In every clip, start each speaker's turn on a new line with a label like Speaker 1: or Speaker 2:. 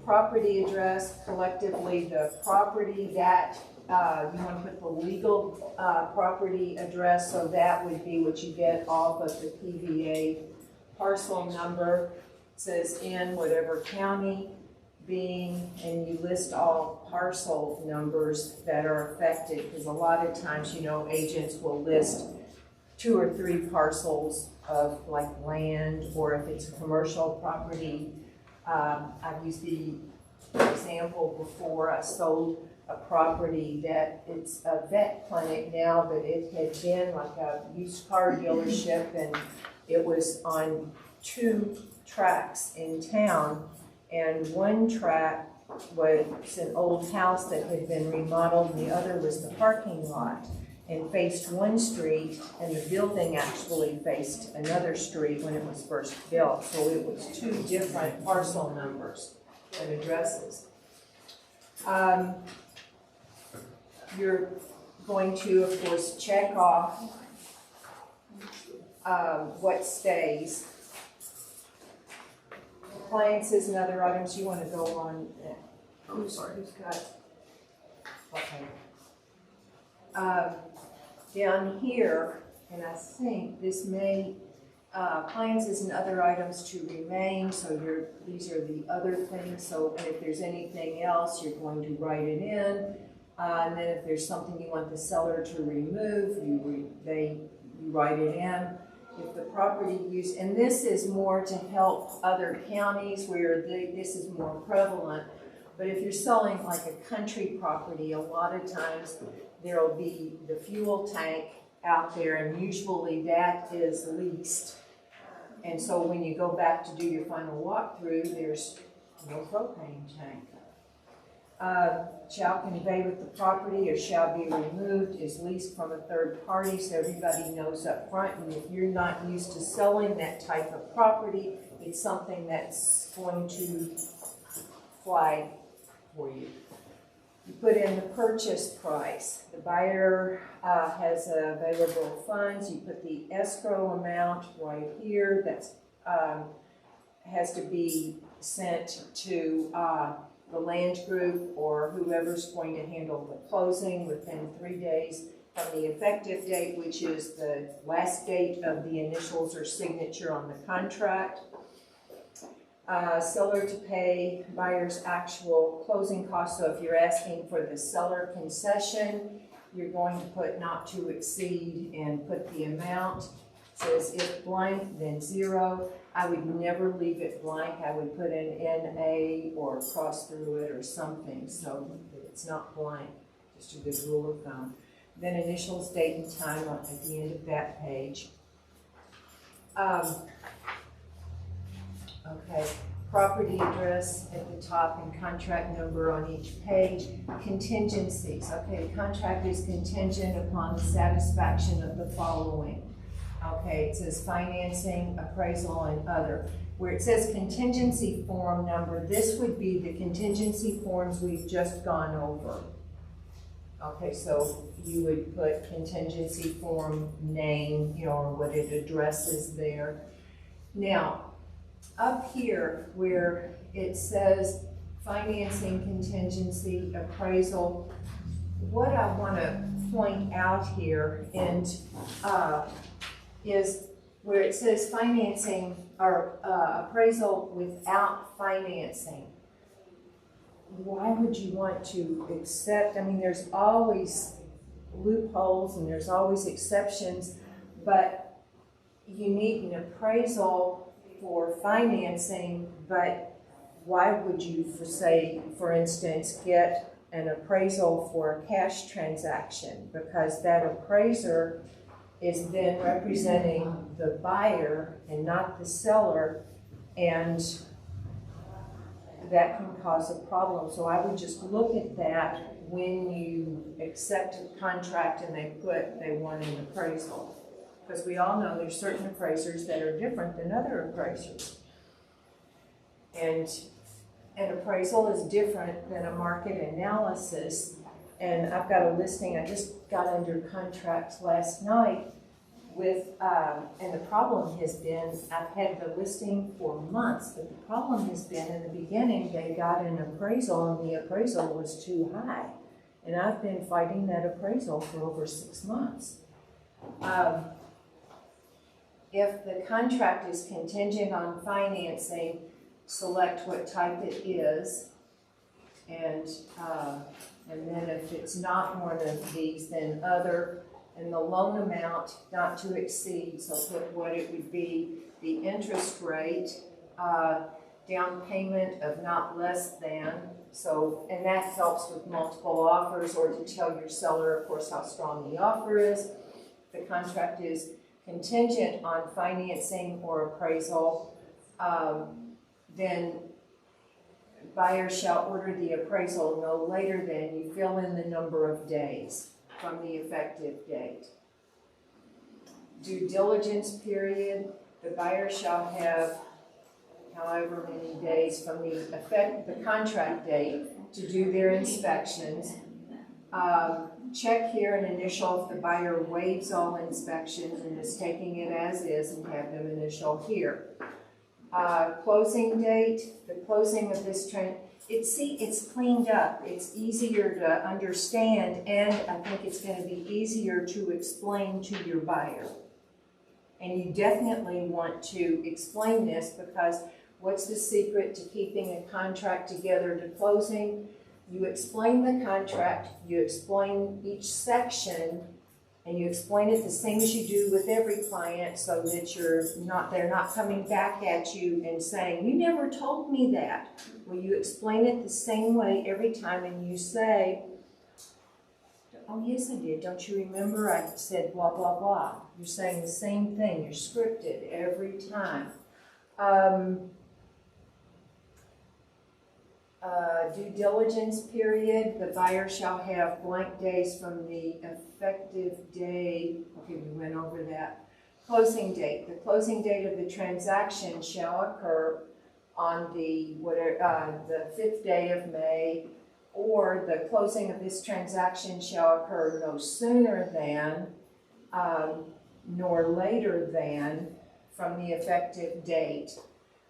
Speaker 1: Property address, collectively the property that you want to put the legal property address, so that would be what you get off of the PVA parcel number. It says in whatever county being, and you list all parcel numbers that are affected, because a lot of times, you know, agents will list 2 or 3 parcels of like land, or if it's a commercial property. I've used the example before. I sold a property that it's a vet clinic now, but it had been like a used car dealership, and it was on 2 tracks in town, and one track was an old house that had been remodeled, and the other was the parking lot, and faced one street, and the building actually faced another street when it was first built. So it was 2 different parcel numbers and addresses. You're going to, of course, check off what stays. Appliances and other items you want to go on. Who's got? Okay. Down here, and I think this may, appliances and other items to remain, so these are the other things, so if there's anything else, you're going to write it in, and then if there's something you want the seller to remove, you write it in. If the property use, and this is more to help other counties where this is more prevalent, but if you're selling like a country property, a lot of times there will be the fuel tank out there, and usually that is leased. And so when you go back to do your final walkthrough, there's no propane tank. Shall convey with the property or shall be removed is leased from a third party, so everybody knows up front. And if you're not used to selling that type of property, it's something that's going to fly for you. You put in the purchase price. The buyer has available funds. You put the escrow amount right here. That's has to be sent to the land group or whoever's going to handle the closing within 3 days from the effective date, which is the last date of the initials or signature on the contract. Seller to pay buyer's actual closing costs. So if you're asking for the seller concession, you're going to put not to exceed and put the amount. It says if blank, then 0. I would never leave it blank. I would put an NA or cross through it or something so that it's not blank. Just a good rule of thumb. Then initials, date, and time at the end of that page. Okay, property address at the top and contract number on each page. Contingencies. Okay, the contract is contingent upon the satisfaction of the following. Okay, it says financing, appraisal, and other. Where it says contingency form number, this would be the contingency forms we've just gone over. Okay, so you would put contingency form name, you know, or what it addresses there. Now, up here where it says financing, contingency, appraisal, what I want to point out here and is where it says financing or appraisal without financing. Why would you want to accept? I mean, there's always loopholes and there's always exceptions, but you need an appraisal for financing, but why would you, for instance, get an appraisal for a cash transaction? Because that appraiser is then representing the buyer and not the seller, and that can cause a problem. So I would just look at that when you accept a contract and they want an appraisal. Because we all know there's certain appraisers that are different than other appraisers. And an appraisal is different than a market analysis. And I've got a listing, I just got under contract last night with, and the problem has been, I've had the listing for months, but the problem has been in the beginning, they got an appraisal and the appraisal was too high. And I've been fighting that appraisal for over 6 months. If the contract is contingent on financing, select what type it is. And then if it's not one of these, then other, and the loan amount not to exceed, so put what it would be, the interest rate, down payment of not less than, so, and that helps with multiple offers, or to tell your seller, of course, how strong the offer is. The contract is contingent on financing or appraisal, then buyer shall order the appraisal no later than, you fill in the number of days from the effective date. Due diligence period, the buyer shall have however many days from the contract date to do their inspections. Check here and initial if the buyer waives all inspections and is taking it as is, and have them initial here. Closing date, the closing of this it's cleaned up. It's easier to understand, and I think it's going to be easier to explain to your buyer. And you definitely want to explain this, because what's the secret to keeping a contract together to closing? You explain the contract, you explain each section, and you explain it the same as you do with every client, so that they're not coming back at you and saying, you never told me that. Well, you explain it the same way every time, and you say, oh yes I did, don't you remember I said blah blah blah. You're saying the same thing, you're scripted every time. Due diligence period, the buyer shall have blank days from the effective day. Okay, we went over that. Closing date. The closing date of the transaction shall occur on the 5th day of May, or the closing of this transaction shall occur no sooner than nor later than from the effective date.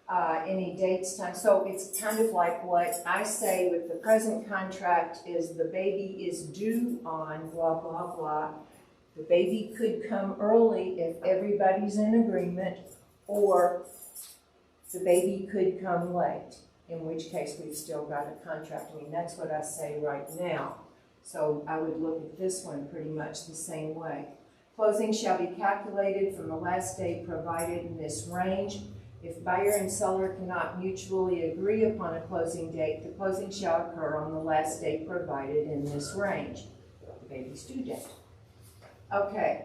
Speaker 1: Any dates, time. So it's kind of like what I say with the present contract is the baby is due on blah, blah, blah. The baby could come early if everybody's in agreement, or the baby could come late, in which case we've still got a contract. I mean, that's what I say right now. So I would look at this one pretty much the same way. Closing shall be calculated from the last date provided in this range. If buyer and seller cannot mutually agree upon a closing date, the closing shall occur on the last date provided in this range, the baby's due date. Okay,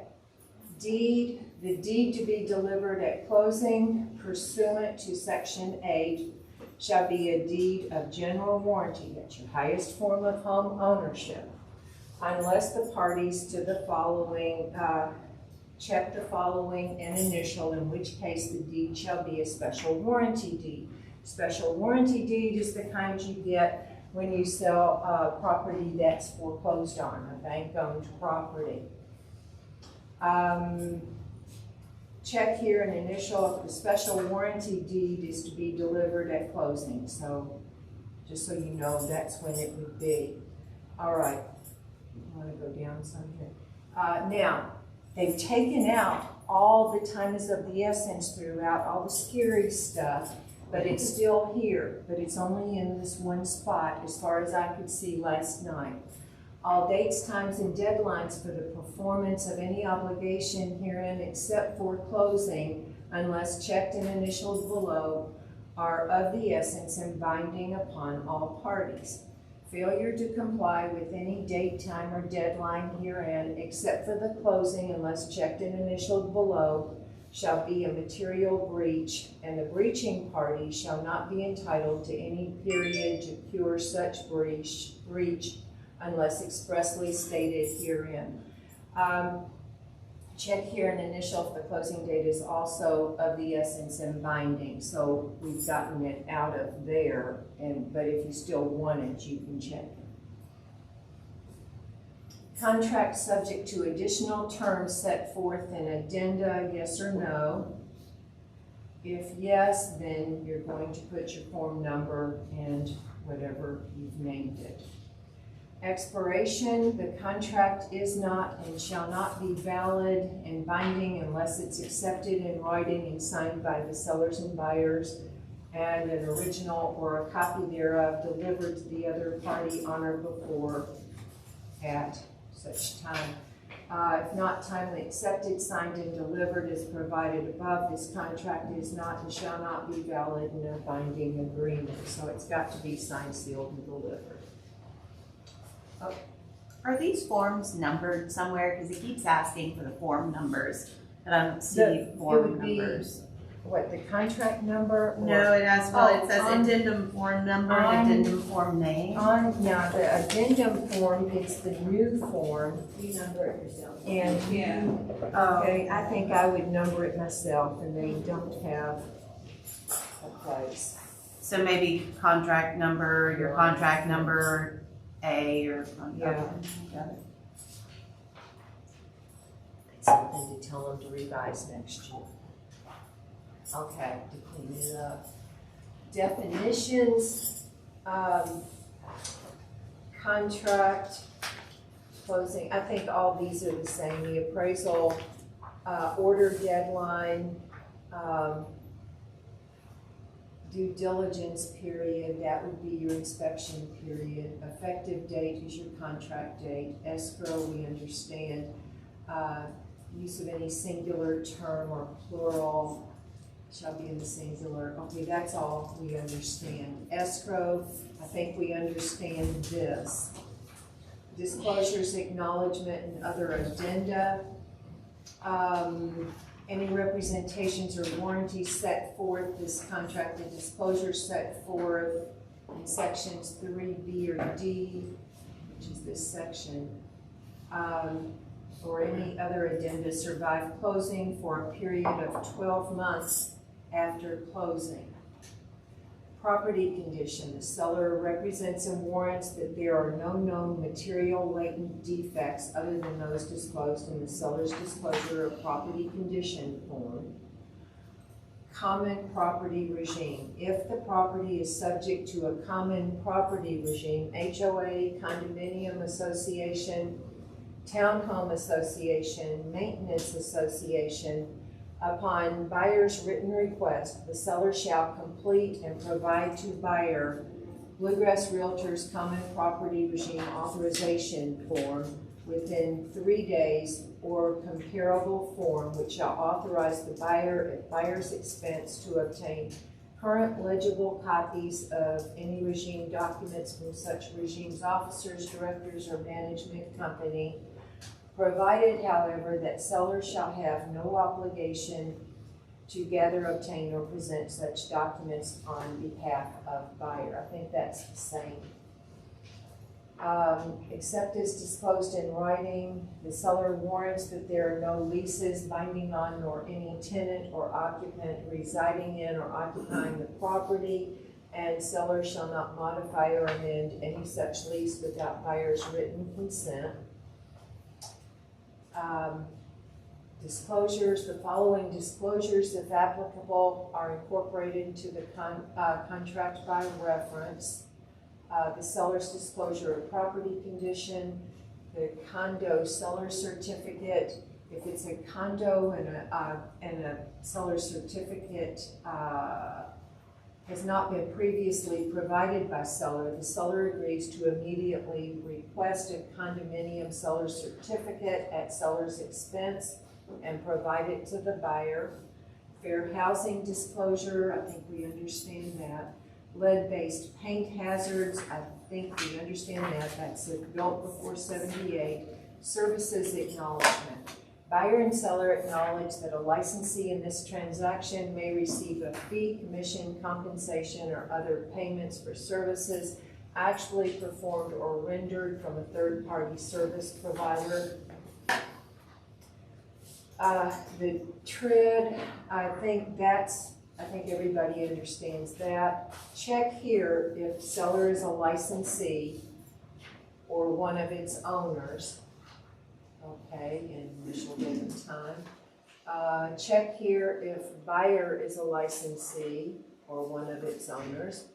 Speaker 1: deed, the deed to be delivered at closing pursuant to Section 8 shall be a deed of general warranty. That's your highest form of home ownership, unless the parties to the following check the following and initial, in which case the deed shall be a special warranty deed. Special warranty deed is the kind you get when you sell property that's foreclosed on, a bank-owned property. Check here an initial if the special warranty deed is to be delivered at closing. So just so you know, that's when it would be. All right, I want to go down some here. Now, they've taken out all the times of the essence throughout, all the scary stuff, but it's still here. But it's only in this one spot as far as I could see last night. All dates, times, and deadlines for the performance of any obligation herein except for closing, unless checked and initialed below, are of the essence and binding upon all parties. Failure to comply with any date, time, or deadline herein, except for the closing, unless checked and initialed below, shall be a material breach, and the breaching party shall not be entitled to any period to cure such breach unless expressly stated herein. Check here an initial if the closing date is also of the essence and binding. So we've gotten it out of there, but if you still want it, you can check it. Contract subject to additional terms set forth in addenda, yes or no? If yes, then you're going to put your form number and whatever you've named it. Expiration, the contract is not and shall not be valid and binding unless it's accepted in writing and signed by the sellers and buyers, and an original or a copy thereof delivered to the other party on or before at such time. If not timely accepted, signed, and delivered as provided above, this contract is not and shall not be valid in a binding agreement. So it's got to be signed, sealed, and delivered. Oh.
Speaker 2: Are these forms numbered somewhere? Because it keeps asking for the form numbers, but I don't see form numbers.
Speaker 1: What, the contract number?
Speaker 2: No, it has, well, it says
Speaker 1: on,
Speaker 2: addendum form number, addendum form name.
Speaker 1: Now, the addendum form is the new form.
Speaker 3: You number it yourself.
Speaker 1: And okay, I think I would number it myself, and they don't have a place.
Speaker 2: So maybe contract number, your contract number, A, or
Speaker 1: Yeah.
Speaker 2: Got it.
Speaker 1: Something to tell them to revise next year. Okay, to clean it up. Definitions, contract, closing, I think all these are the same. The appraisal, order deadline, due diligence period, that would be your inspection period. Effective date is your contract date. Escrow, we understand. Use of any singular term or plural shall be in the singular. Okay, that's all we understand. Escrow, I think we understand this. Disclosures, acknowledgement, and other addenda. Any representations or warranties set forth, this contract and disclosure set forth in sections 3B or D, which is this section, or any other addenda survive closing for a period of 12 months after closing. Property condition, the seller represents and warrants that there are no known material latent defects other than those disclosed in the seller's disclosure of property condition form. Common property regime, if the property is subject to a common property regime, HOA, condominium association, townhome association, maintenance association, upon buyer's written request, the seller shall complete and provide to buyer Bluegrass Realtors Common Property Regime Authorization Form within 3 days or comparable form which shall authorize the buyer at buyer's expense to obtain current legible copies of any regime documents from such regime's officers, directors, or management company, provided, however, that seller shall have no obligation to gather, obtain, or present such documents on behalf of buyer. I think that's the same. Except as disclosed in writing, the seller warrants that there are no leases binding on nor any tenant or occupant residing in or occupying the property, and seller shall not modify or amend any such lease without buyer's written consent. Disclosures, the following disclosures, if applicable, are incorporated into the contract by reference. The seller's disclosure of property condition, the condo seller certificate. If it's a condo and a seller certificate has not been previously provided by seller, the seller agrees to immediately request a condominium seller certificate at seller's expense and provide it to the buyer. Fair housing disclosure, I think we understand that. Lead-based paint hazards, I think we understand that. That's built before 78. Services acknowledgement. Buyer and seller acknowledge that a licensee in this transaction may receive a fee, commission, compensation, or other payments for services actually performed or rendered from a third-party service provider. The TRID, I think everybody understands that. Check here if seller is a licensee or one of its owners. Okay, and we shall give them time. Check here if buyer is a licensee or one of its owners.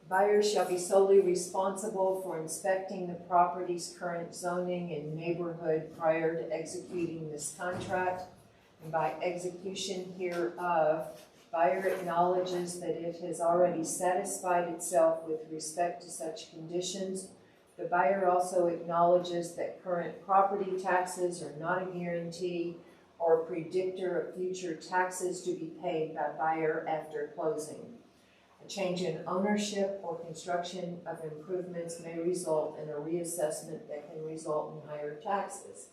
Speaker 1: Buyer shall be solely responsible for inspecting the property's current zoning and neighborhood prior to executing this contract. And by execution hereof, buyer acknowledges that it has already satisfied itself with respect to such conditions. The buyer also acknowledges that current property taxes are not a guarantee or predictor of future taxes to be paid by buyer after closing. A change in ownership or construction of improvements may result in a reassessment that can result in higher taxes.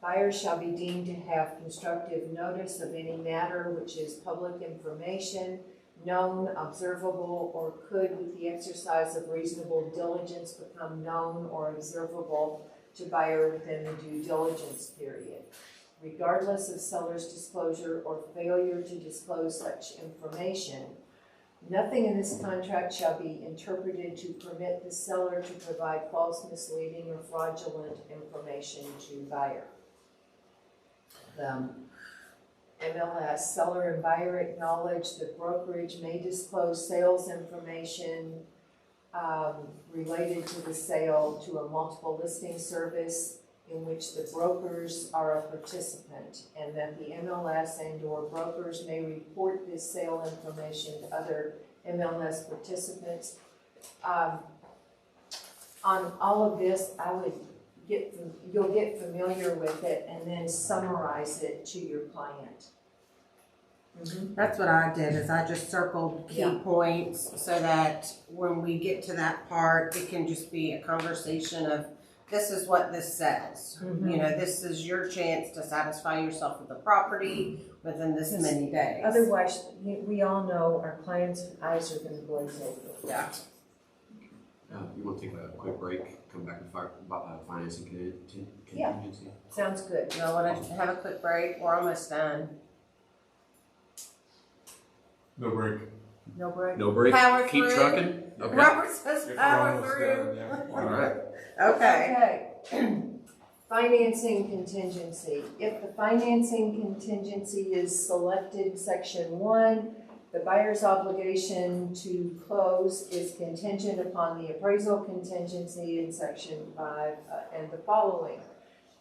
Speaker 1: Buyer shall be deemed to have constructive notice of any matter which is public information, known, observable, or could, with the exercise of reasonable diligence, become known or observable to buyer within the due diligence period. Regardless of seller's disclosure or failure to disclose such information, nothing in this contract shall be interpreted to permit the seller to provide false, misleading, or fraudulent information to buyer. The MLS, seller and buyer acknowledge that brokerage may disclose sales information related to the sale to a multiple listing service in which the brokers are a participant, and that the MLS and/or brokers may report this sale information to other MLS participants. On all of this, you'll get familiar with it and then summarize it to your client. Mm-hmm.
Speaker 3: That's what I did, is I just circled key points so that when we get to that part, it can just be a conversation of, this is what this says.
Speaker 1: Mm-hmm.
Speaker 3: You know, this is your chance to satisfy yourself with the property within this many days.
Speaker 1: Otherwise, we all know our clients' eyes are going to glaze over.
Speaker 3: Yeah.
Speaker 4: You want to take a quick break, come back and about financing contingency?
Speaker 1: Yeah. Sounds good.
Speaker 3: You want to have a quick break? We're almost done.
Speaker 5: No break.
Speaker 1: No break?
Speaker 4: No break?
Speaker 3: Power
Speaker 4: Keep
Speaker 3: through.
Speaker 4: trucking? Okay.
Speaker 3: Robert says
Speaker 5: If we're
Speaker 3: power
Speaker 5: almost
Speaker 3: through.
Speaker 5: done, yeah.
Speaker 4: All right.
Speaker 3: Okay.
Speaker 1: Financing contingency. If the financing contingency is selected, section 1, the buyer's obligation to close is contingent upon the appraisal contingency in section 5 and the following.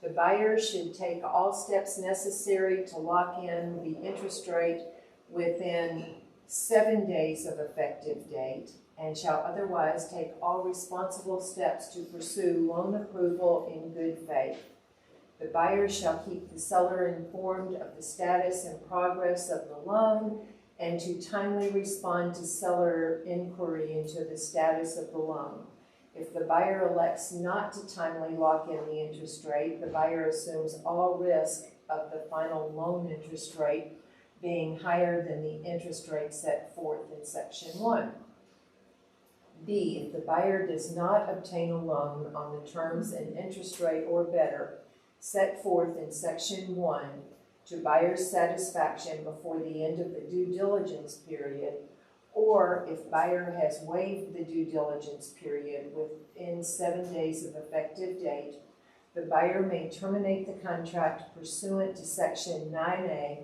Speaker 1: The buyer should take all steps necessary to lock in the interest rate within 7 days of effective date, and shall otherwise take all responsible steps to pursue loan approval in good faith. The buyer shall keep the seller informed of the status and progress of the loan, and to timely respond to seller inquiry into the status of the loan. If the buyer elects not to timely lock in the interest rate, the buyer assumes all risk of the final loan interest rate being higher than the interest rate set forth in section 1. B, if the buyer does not obtain a loan on the terms and interest rate or better set forth in section 1 to buyer's satisfaction before the end of the due diligence period, or if buyer has waived the due diligence period within 7 days of effective date, the buyer may terminate the contract pursuant to section 9A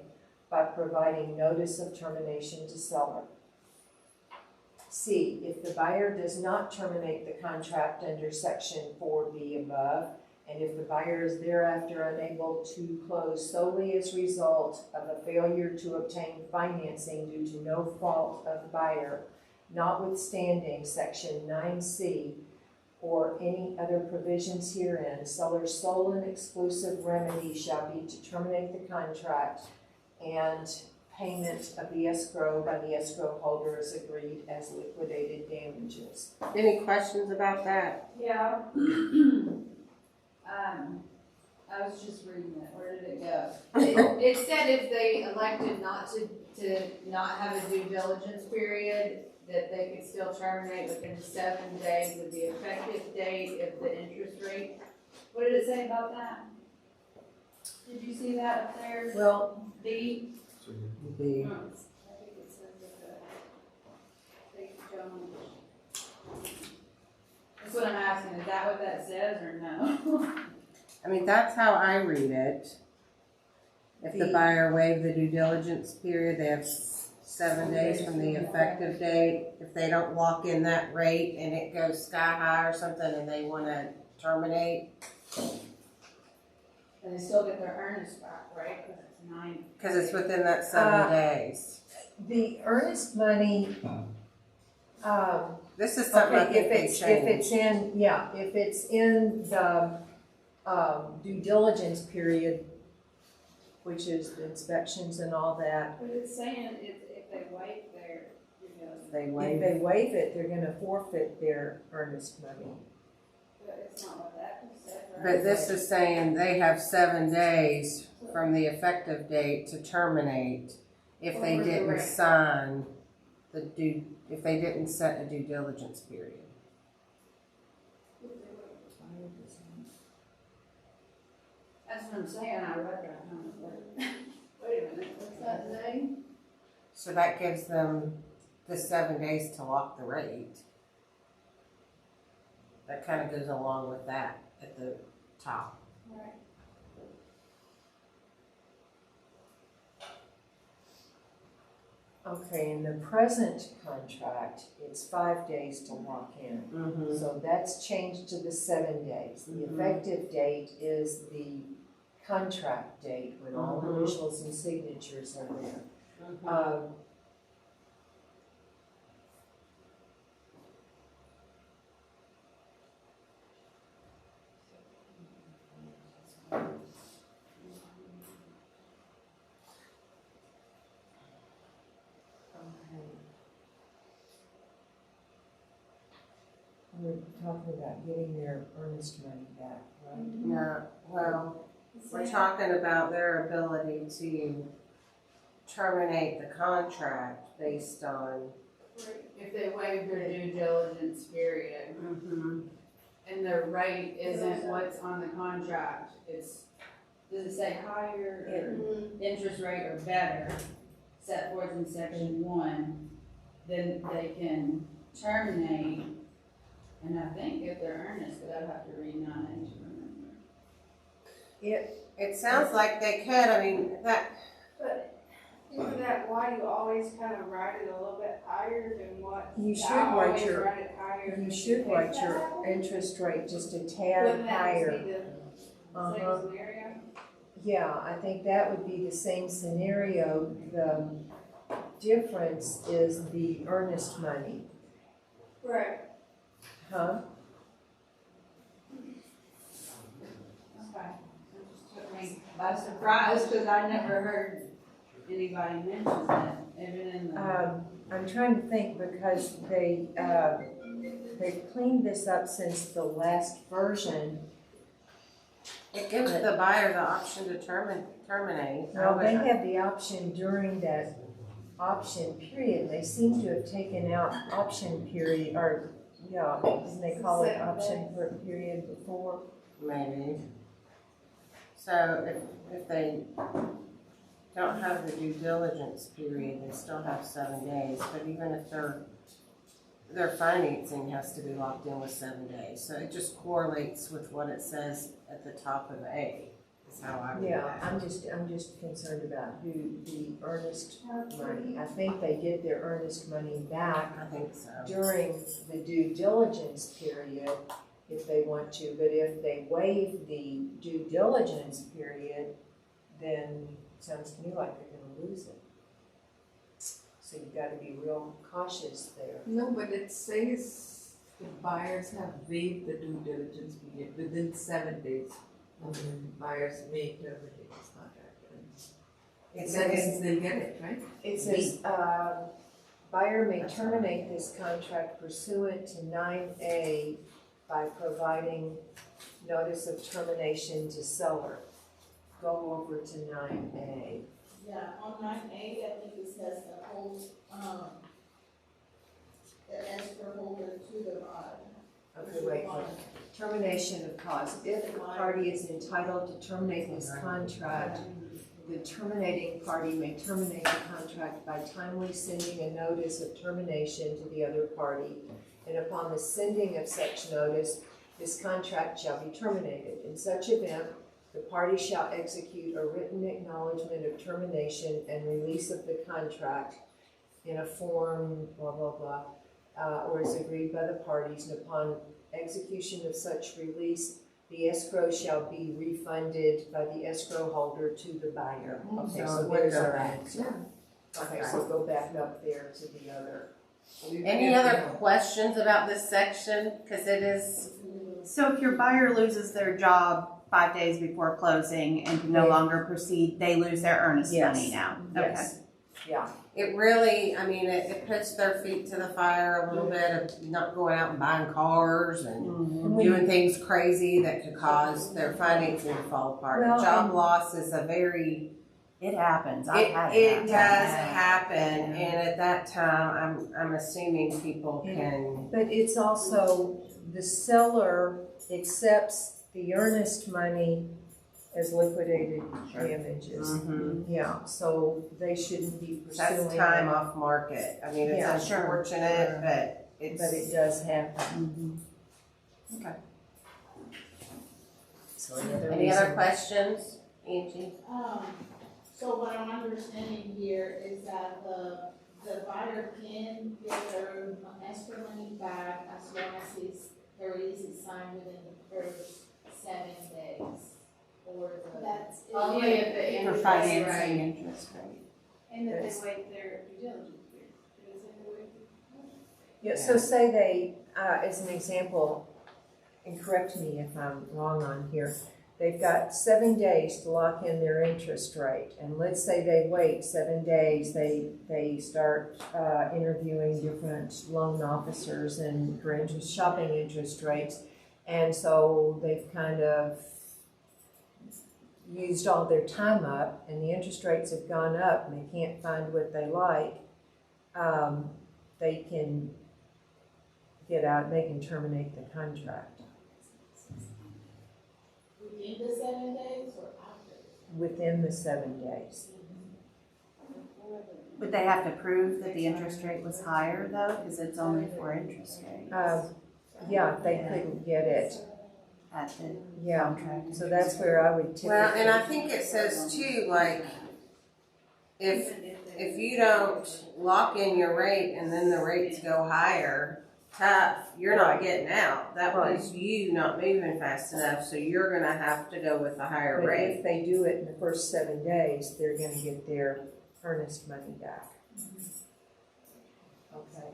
Speaker 1: by providing notice of termination to seller. C, if the buyer does not terminate the contract under section 4B above, and if the buyer is thereafter unable to close solely as a result of a failure to obtain financing due to no fault of the buyer, notwithstanding section 9C or any other provisions herein, seller's sole and exclusive remedy shall be to terminate the contract, and payment of the escrow by the escrow holder is agreed as liquidated damages.
Speaker 3: Any questions about that?
Speaker 6: Yeah. I was just reading it. Where did it go? It said if they elected not to not have a due diligence period, that they could still terminate within 7 days of the effective date if the interest rate. What did it say about that? Did you see that up there?
Speaker 1: Well,
Speaker 6: B?
Speaker 3: The
Speaker 6: I think it says it. Thank you, John. It That's what I'm asking, is that what that says or no?
Speaker 3: I mean, that's how I read it. If the buyer waived the due diligence period, they have 7 days from the effective date. If they don't lock in that rate and it goes sky high or something and they wanna terminate,
Speaker 6: And they still get their earnest back, right? Cause it's 9.
Speaker 3: cause it's within that 7 days.
Speaker 1: The earnest money,
Speaker 3: This is something I
Speaker 1: okay,
Speaker 3: think
Speaker 1: if
Speaker 3: they
Speaker 1: it's
Speaker 3: changed.
Speaker 1: if it's in the, due diligence period, which is the inspections and all that,
Speaker 6: But it's saying if they waive their,
Speaker 3: They
Speaker 1: if
Speaker 3: waive.
Speaker 1: they waive it, they're gonna forfeit their earnest money.
Speaker 6: but it's not what that said, right?
Speaker 3: But this is saying they have 7 days from the effective date to terminate if they didn't sign if they didn't set a due diligence period.
Speaker 6: That's what I'm saying, I read that, and I was like, wait a minute, what's that say?
Speaker 3: So that gives them the 7 days to lock the rate. That kind of goes along with that at the top.
Speaker 6: Right.
Speaker 1: Okay, in the present contract, it's 5 days to lock in.
Speaker 3: Mm-hmm.
Speaker 1: So that's changed to the 7 days. The
Speaker 3: Mhm.
Speaker 1: effective date is the contract date when all
Speaker 3: Mhm.
Speaker 1: initials and signatures are there.
Speaker 3: Mm-hmm.
Speaker 1: We're talking about getting their earnest money back, right?
Speaker 3: Yeah, well, we're talking about their ability to terminate the contract based on.
Speaker 6: If they waive their due diligence period,
Speaker 3: Mm-hmm.
Speaker 6: and their rate isn't what's on the contract, does it say higher or interest rate or better, set forth in section 1, then they can terminate, and I think if they're earnest, but I'd have to read 9 to remember.
Speaker 3: It sounds like they could, I mean, that,
Speaker 5: But isn't that why you always kind of write it a little bit higher than what?
Speaker 1: You should
Speaker 5: I
Speaker 1: write
Speaker 5: always
Speaker 1: your,
Speaker 5: write it higher
Speaker 1: you
Speaker 5: than
Speaker 1: should
Speaker 5: the
Speaker 1: write
Speaker 5: case.
Speaker 1: your interest rate just a tad
Speaker 5: Wouldn't that
Speaker 1: higher.
Speaker 5: just be the
Speaker 1: Uh-huh.
Speaker 5: same scenario?
Speaker 1: Yeah, I think that would be the same scenario. The difference is the earnest money,
Speaker 5: Right.
Speaker 1: huh?
Speaker 6: Okay. It just took me by surprise, because I never heard anybody mention that, even in the.
Speaker 1: I'm trying to think because they've cleaned this up since the last version.
Speaker 3: it gives the buyer the option to terminate.
Speaker 1: Well, they have the option during that option period. They seem to have taken out option period, or, yeah, didn't they call it option period before?
Speaker 3: Maybe. So if they don't have the due diligence period, they still have 7 days, but even if their financing has to be locked in with 7 days. So it just correlates with what it says at the top of A, is how I read
Speaker 1: Yeah,
Speaker 3: that.
Speaker 1: I'm just concerned about the earnest money. I think they get their earnest money back
Speaker 3: I think so.
Speaker 1: during the due diligence period if they want to, but if they waive the due diligence period, then it sounds to me like they're gonna lose it. So you've gotta be real cautious there.
Speaker 7: No, but it says the buyers have waived the due diligence period within 7 days. And then buyers may terminate this contract.
Speaker 3: It
Speaker 7: That
Speaker 3: says,
Speaker 7: means they'll get it, right?
Speaker 1: It says, buyer may terminate this contract pursuant to 9A by providing notice of termination to seller. Go over to 9A.
Speaker 8: Yeah, on 9A, I think it says the hold, the escrow holder to the bond.
Speaker 1: Okay, wait. Termination of cause. If the party is entitled to terminate this contract the terminating party may terminate the contract by timely sending a notice of termination to the other party, and upon the sending of such notice, this contract shall be terminated. In such event, the party shall execute a written acknowledgement of termination and release of the contract in a form, blah, blah, blah, or as agreed by the parties, and upon execution of such release, the escrow shall be refunded by the escrow holder to the buyer. Okay, so there's our answer. Okay, so go back up there to the other.
Speaker 3: Any other questions about this section? Because it is,
Speaker 2: So if your buyer loses their job 5 days before closing and can no longer proceed, they lose their earnest money now?
Speaker 1: Yes, yeah.
Speaker 3: it really, I mean, it puts their feet to the fire a little bit of not going out and buying cars and doing things crazy that could cause their financing to fall apart.
Speaker 1: Well,
Speaker 3: Job loss is a very,
Speaker 2: It happens.
Speaker 3: it does happen, and at that time, I'm assuming people can.
Speaker 1: But it's also, the seller accepts the earnest money as liquitated damages. Yeah, so they shouldn't be pursuing
Speaker 3: That's time
Speaker 1: it,
Speaker 3: off market. I mean, it's
Speaker 1: Yeah, sure.
Speaker 3: unfortunate, but it's.
Speaker 1: but it does happen.
Speaker 2: Okay.
Speaker 1: So any other
Speaker 3: Any
Speaker 1: reason?
Speaker 3: other questions, Angie?
Speaker 8: So what I'm understanding here is that the buyer can get their escrow money back as long as the release is signed within the first 7 days. Or
Speaker 5: That's.
Speaker 6: Only if the
Speaker 2: For
Speaker 6: interest
Speaker 2: financing
Speaker 6: rate.
Speaker 2: interest rate.
Speaker 5: And that
Speaker 1: Yes.
Speaker 5: they wait their due diligence period. Did it say they wait?
Speaker 1: Yeah, so say they, as an example, and correct me if I'm wrong on here, they've got 7 days to lock in their interest rate, and let's say they wait 7 days, they start interviewing different loan officers and for interest, shopping interest rates, and so they've kind of used all their time up, and the interest rates have gone up, and they can't find what they like, they can get out, they can terminate the contract
Speaker 8: within the 7 days or after?
Speaker 1: within the 7 days.
Speaker 2: Would they have to prove that the interest rate was higher though? Because it's only for interest rate
Speaker 1: Yeah, they couldn't get it,
Speaker 2: at the
Speaker 1: yeah,
Speaker 2: contract.
Speaker 1: so that's where I would typically.
Speaker 3: Well, and I think it says too, like, if you don't lock in your rate and then the rates go higher, tough, you're not
Speaker 1: Right.
Speaker 3: getting out. That
Speaker 1: Right.
Speaker 3: was you not moving fast enough, so you're gonna have to go with the higher
Speaker 1: But
Speaker 3: rate.
Speaker 1: if they do it in the first 7 days, they're gonna get their earnest money back. Okay.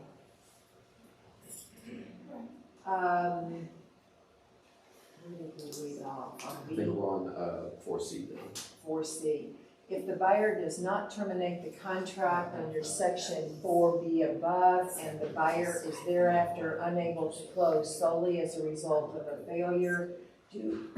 Speaker 1: Where did we leave off? On
Speaker 4: I think we're on 4C now.
Speaker 1: 4C. If the buyer does not terminate the contract under section 4B above, and the buyer is thereafter unable to close solely as a result of a failure to